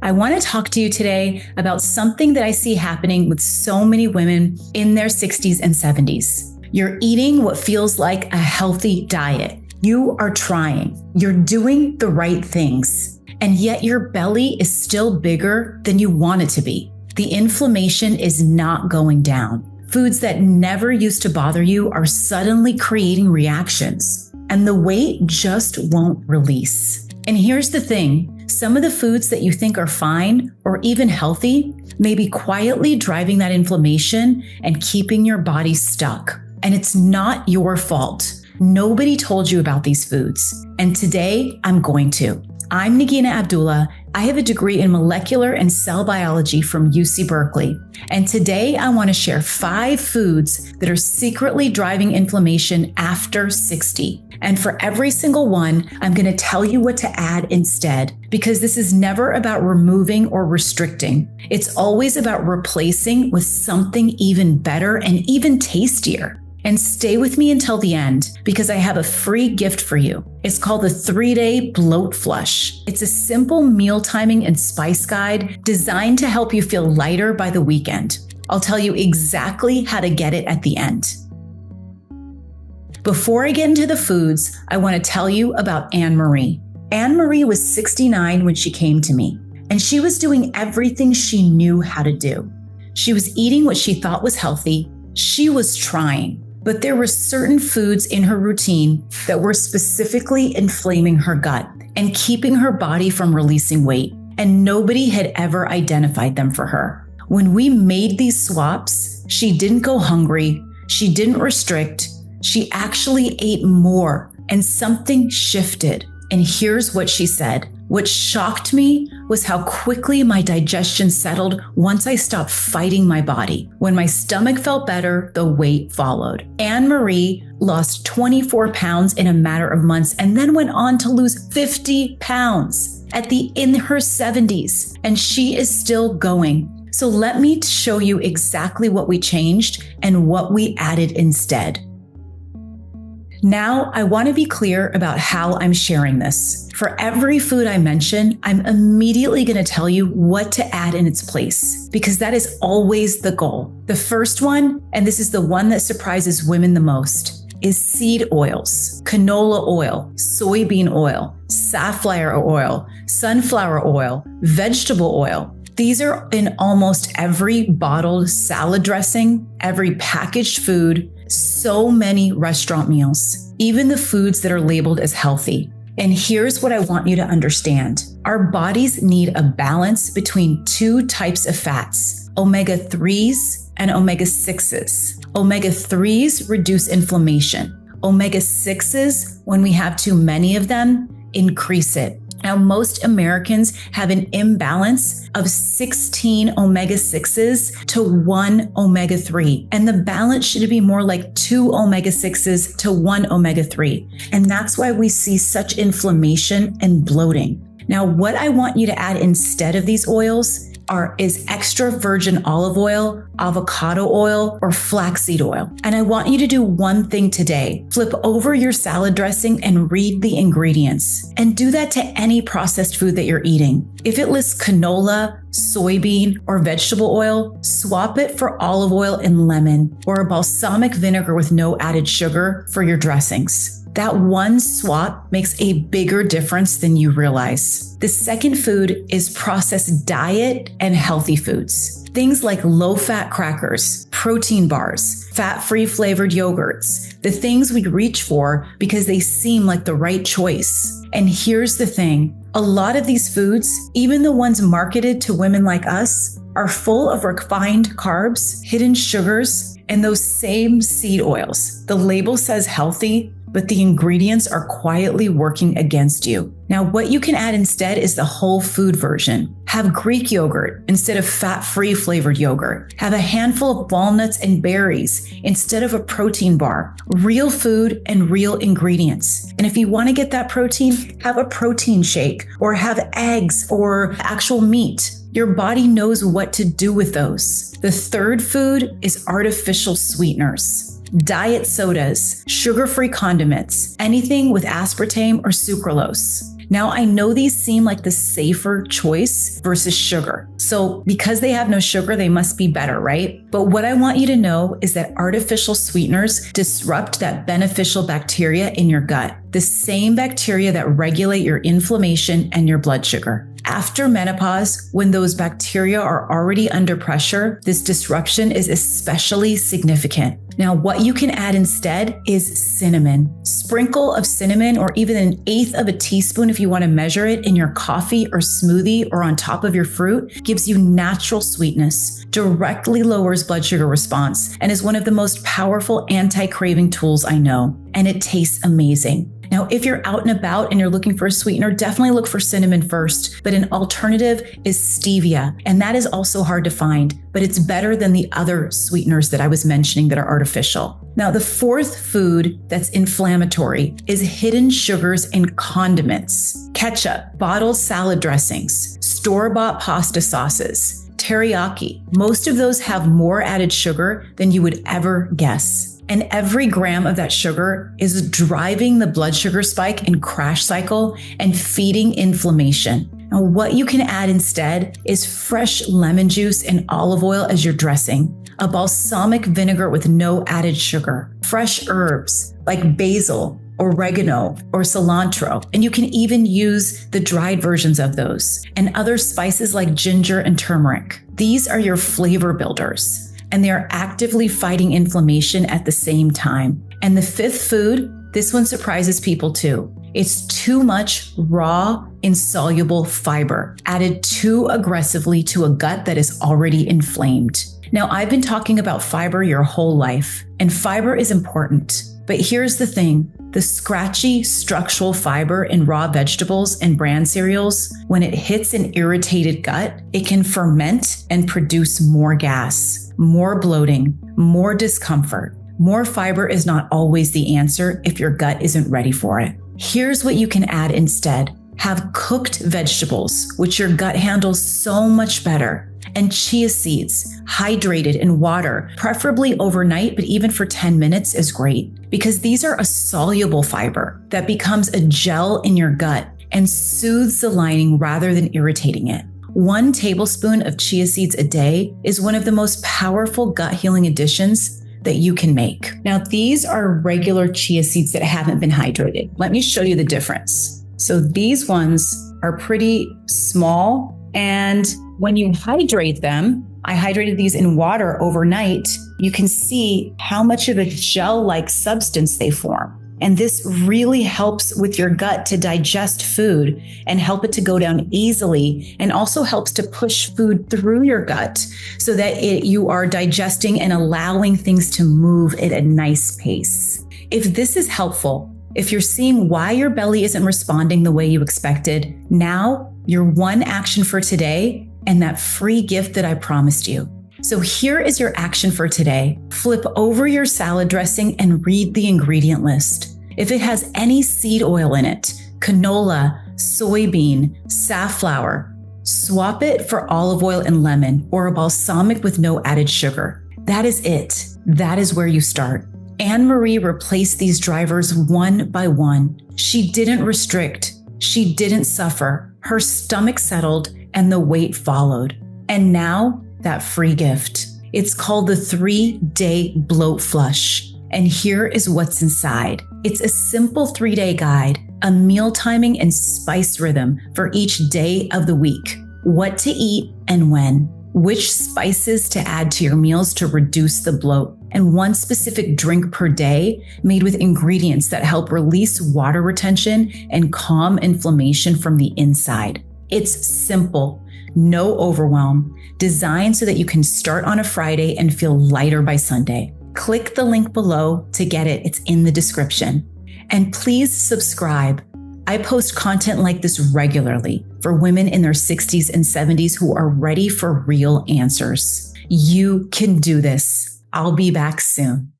I want to talk to you today about something that I see happening with so many women in their 60s and 70s. You're eating what feels like a healthy diet. You are trying. You're doing the right things. And yet your belly is still bigger than you want it to be. The inflammation is not going down. Foods that never used to bother you are suddenly creating reactions, and the weight just won't release. And here's the thing, some of the foods that you think are fine or even healthy may be quietly driving that inflammation and keeping your body stuck. And it's not your fault. Nobody told you about these foods. And today I'm going to. I'm Nagina Abdullah. I have a degree in molecular and cell biology from UC Berkeley. And today I want to share 5 foods that are secretly driving inflammation after 60. And for every single one, I'm going to tell you what to add instead, because this is never about removing or restricting. It's always about replacing with something even better and even tastier. And stay with me until the end, because I have a free gift for you. It's called the 3-Day Bloat Flush. It's a simple meal timing and spice guide designed to help you feel lighter by the weekend. I'll tell you exactly how to get it at the end. Before I get into the foods, I want to tell you about Anne Marie. Anne Marie was 69 when she came to me, and she was doing everything she knew how to do. She was eating what she thought was healthy. She was trying. But there were certain foods in her routine that were specifically inflaming her gut and keeping her body from releasing weight, and nobody had ever identified them for her. When we made these swaps, she didn't go hungry, she didn't restrict, she actually ate more, and something shifted. And here's what she said. What shocked me was how quickly my digestion settled once I stopped fighting my body. When my stomach felt better, the weight followed. Anne Marie lost 24 pounds in a matter of months and then went on to lose 50 pounds in her 70s, and she is still going. So let me show you exactly what we changed and what we added instead. Now, I want to be clear about how I'm sharing this. For every food I mention, I'm immediately going to tell you what to add in its place, because that is always the goal. The first one, and this is the one that surprises women the most, is seed oils, canola oil, soybean oil, safflower oil, sunflower oil, vegetable oil. These are in almost every bottled salad dressing, every packaged food, so many restaurant meals, even the foods that are labeled as healthy. And here's what I want you to understand. Our bodies need a balance between 2 types of fats, omega-3s and omega-6s. Omega-3s reduce inflammation. Omega-6s, when we have too many of them, increase it. Now, most Americans have an imbalance of 16 omega-6s to 1 omega-3. And the balance should be more like 2 omega-6s to 1 omega-3. And that's why we see such inflammation and bloating. Now, what I want you to add instead of these oils is extra virgin olive oil, avocado oil, or flaxseed oil. And I want you to do one thing today. Flip over your salad dressing and read the ingredients. And do that to any processed food that you're eating. If it lists canola, soybean, or vegetable oil, swap it for olive oil and lemon, or a balsamic vinegar with no added sugar for your dressings. That one swap makes a bigger difference than you realize. The second food is processed diet and healthy foods. Things like low-fat crackers, protein bars, fat-free flavored yogurts, the things we reach for because they seem like the right choice. And here's the thing, a lot of these foods, even the ones marketed to women like us, are full of refined carbs, hidden sugars, and those same seed oils. The label says healthy, but the ingredients are quietly working against you. Now, what you can add instead is the whole food version. Have Greek yogurt instead of fat-free flavored yogurt. Have a handful of walnuts and berries instead of a protein bar. Real food and real ingredients. And if you want to get that protein, have a protein shake or have eggs or actual meat. Your body knows what to do with those. The third food is artificial sweeteners. Diet sodas, sugar-free condiments, anything with aspartame or sucralose. Now, I know these seem like the safer choice versus sugar. So because they have no sugar, they must be better, right? But what I want you to know is that artificial sweeteners disrupt that beneficial bacteria in your gut, the same bacteria that regulate your inflammation and your blood sugar. After menopause, when those bacteria are already under pressure, this disruption is especially significant. Now, what you can add instead is cinnamon. Sprinkle of cinnamon, or even 1/8 of a teaspoon if you want to measure it, in your coffee or smoothie or on top of your fruit gives you natural sweetness, directly lowers blood sugar response, and is one of the most powerful anti-craving tools I know. And it tastes amazing. Now, if you're out and about and you're looking for a sweetener, definitely look for cinnamon first, but an alternative is stevia, and that is also hard to find, but it's better than the other sweeteners that I was mentioning that are artificial. Now, the fourth food that's inflammatory is hidden sugars in condiments: ketchup, bottled salad dressings, store-bought pasta sauces, teriyaki. Most of those have more added sugar than you would ever guess. And every gram of that sugar is driving the blood sugar spike and crash cycle and feeding inflammation. Now, what you can add instead is fresh lemon juice and olive oil as your dressing, a balsamic vinegar with no added sugar, fresh herbs like basil, oregano, or cilantro. And you can even use the dried versions of those, and other spices like ginger and turmeric. These are your flavor builders, and they are actively fighting inflammation at the same time. And the fifth food, this one surprises people too. It's too much raw, insoluble fiber added too aggressively to a gut that is already inflamed. Now, I've been talking about fiber your whole life, and fiber is important. But here's the thing. The scratchy structural fiber in raw vegetables and bran cereals, when it hits an irritated gut, it can ferment and produce more gas, more bloating, more discomfort. More fiber is not always the answer if your gut isn't ready for it. Here's what you can add instead. Have cooked vegetables, which your gut handles so much better, and chia seeds, hydrated in water, preferably overnight, but even for 10 minutes is great, because these are a soluble fiber that becomes a gel in your gut and soothes the lining rather than irritating it. 1 tablespoon of chia seeds a day is one of the most powerful gut healing additions that you can make. Now, these are regular chia seeds that haven't been hydrated. Let me show you the difference. So these ones are pretty small, and when you hydrate them, I hydrated these in water overnight, you can see how much of a gel-like substance they form. And this really helps with your gut to digest food and help it to go down easily, and also helps to push food through your gut so that you are digesting and allowing things to move at a nice pace. If this is helpful, if you're seeing why your belly isn't responding the way you expected, now your one action for today and that free gift that I promised you. So here is your action for today. Flip over your salad dressing and read the ingredient list. If it has any seed oil in it, canola, soybean, safflower, swap it for olive oil and lemon, or a balsamic with no added sugar. That is it. That is where you start. Anne-Marie replaced these drivers one by one. She didn't restrict. She didn't suffer. Her stomach settled and the weight followed. And now that free gift. It's called the 3-day bloat flush. And here is what's inside. It's a simple 3-day guide, a meal timing and spice rhythm for each day of the week. What to eat and when. Which spices to add to your meals to reduce the bloat. And 1 specific drink per day made with ingredients that help release water retention and calm inflammation from the inside. It's simple, no overwhelm, designed so that you can start on a Friday and feel lighter by Sunday. Click the link below to get it. It's in the description. And please subscribe. I post content like this regularly for women in their 60s and 70s who are ready for real answers. You can do this. I'll be back soon.